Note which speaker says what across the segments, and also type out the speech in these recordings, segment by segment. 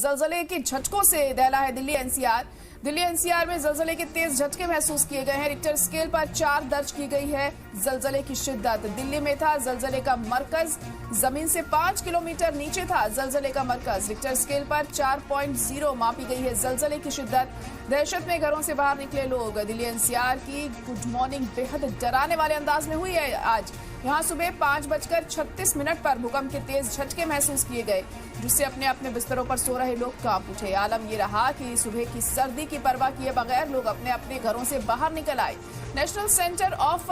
Speaker 1: जलजले के झटकों से दहला है दिल्ली एनसीआर। दिल्ली एनसीआर में जलजले के तेज झटके महसूस किए गए हैं। रिक्टर स्केल पर 4 दर्ज की गई है जलजले की शिद्दत। दिल्ली में था जलजले का मरकज, जमीन से 5 किलोमीटर नीचे था जलजले का मरकज। रिक्टर स्केल पर 4.0 मापी गई है जलजले की शिद्दत। दहशत में घरों से बाहर निकले लोग। दिल्ली एनसीआर की गुड मॉर्निंग बेहद डराने वाले अंदाज में हुई है आज। यहाँ सुबह 5:36 पर भूकंप के तेज झटके महसूस किए गए, जिससे अपने अपने बिस्तरों पर सो रहे लोग कांप उठे। आलम ये रहा कि सुबह की सर्दी की परवाह किए बगैर लोग अपने अपने घरों से बाहर निकल आए। नेशनल सेंटर ऑफ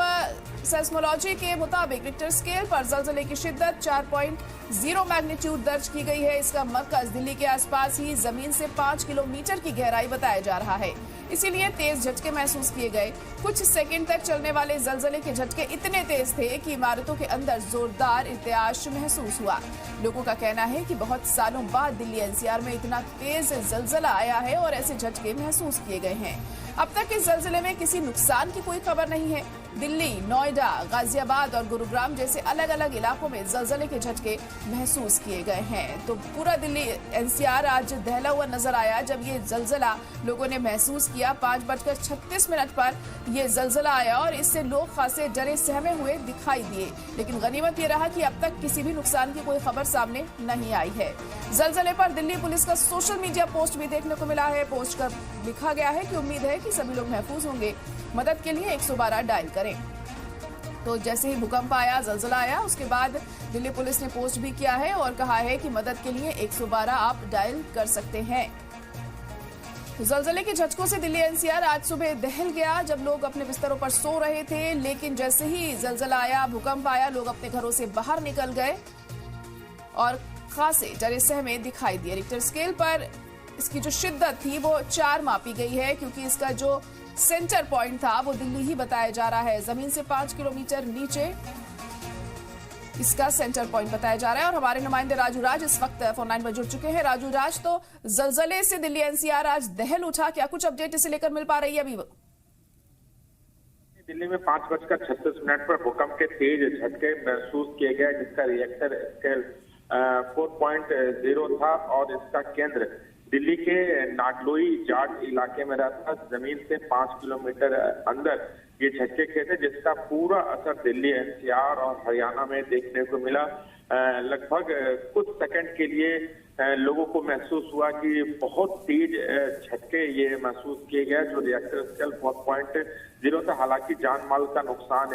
Speaker 1: सेस्मोलॉजी के मुताबिक रिक्टर स्केल पर जलजले की शिद्दत 4.0 मैग्नीट्यूड दर्ज की गई है। इसका मरकज दिल्ली के आसपास ही जमीन से 5 किलोमीटर की गहराई बताया जा रहा है, इसीलिए तेज झटके महसूस किए गए। कुछ सेकंड तक चलने वाले जलजले के झटके इतने तेज थे कि इमारतों के अंदर जोरदार इर्तियाश महसूस हुआ। लोगों का कहना है कि बहुत सालों बाद दिल्ली एनसीआर में इतना तेज जलजला आया है और ऐसे झटके महसूस किए गए हैं। अब तक इस जलजले में किसी नुकसान की कोई खबर नहीं है। दिल्ली, नोएडा, गाजियाबाद और गुरुग्राम जैसे अलग अलग इलाकों में जलजले के झटके महसूस किए गए हैं। तो पूरा दिल्ली एनसीआर आज दहला हुआ नजर आया जब ये जलजला लोगों ने महसूस किया। 5:36 पर ये जलजला आया और इससे लोग खासे डरे सहमे हुए दिखाई दिए। लेकिन गनीमत ये रहा कि अब तक किसी भी नुकसान की कोई खबर सामने नहीं आई है। जलजले पर दिल्ली पुलिस का सोशल मीडिया पोस्ट भी देखने को मिला है। पोस्ट कर लिखा गया है कि उम्मीद है कि सभी लोग महफूज होंगे। मदद के लिए 112 डायल करें। तो जैसे ही भूकंप आया, जलजला आया, उसके बाद दिल्ली पुलिस ने पोस्ट भी किया है और कहा है कि मदद के लिए 112 आप डायल कर सकते हैं। तो जलजले के झटकों से दिल्ली एनसीआर आज सुबह दहल गया जब लोग अपने बिस्तरों पर सो रहे थे। लेकिन जैसे ही जलजला आया, भूकंप आया, लोग अपने घरों से बाहर निकल गए और खासे डरे सहमे दिखाई दिए। रिक्टर स्केल पर इसकी जो शिद्दत थी वो 4 मापी गई है, क्योंकि इसका जो सेंटर पॉइंट था वो दिल्ली ही बताया जा रहा है। जमीन से 5 किलोमीटर नीचे इसका सेंटर पॉइंट बताया जा रहा है। और हमारे नुमाइंदे राजू राज इस वक्त फोन लाइन पर जुड़ चुके हैं। राजू राज, तो जलजले से दिल्ली एनसीआर आज दहल उठा, क्या कुछ अपडेट इसे लेकर मिल पा रही है अभी?
Speaker 2: दिल्ली में 5:36 पर भूकंप के तेज झटके महसूस किए गए, जिसका रिएक्टर स्केल 4.0 था और इसका केंद्र दिल्ली के नागलोई जाट इलाके में रहता। जमीन से 5 किलोमीटर अंदर ये झटके खे थे, जिसका पूरा असर दिल्ली एनसीआर और हरियाणा में देखने को मिला। लगभग कुछ सेकंड के लिए लोगों को महसूस हुआ कि बहुत तेज झटके ये महसूस किए गए, जो रिएक्टर स्केल 4.0 था। हालांकि जान माल का नुकसान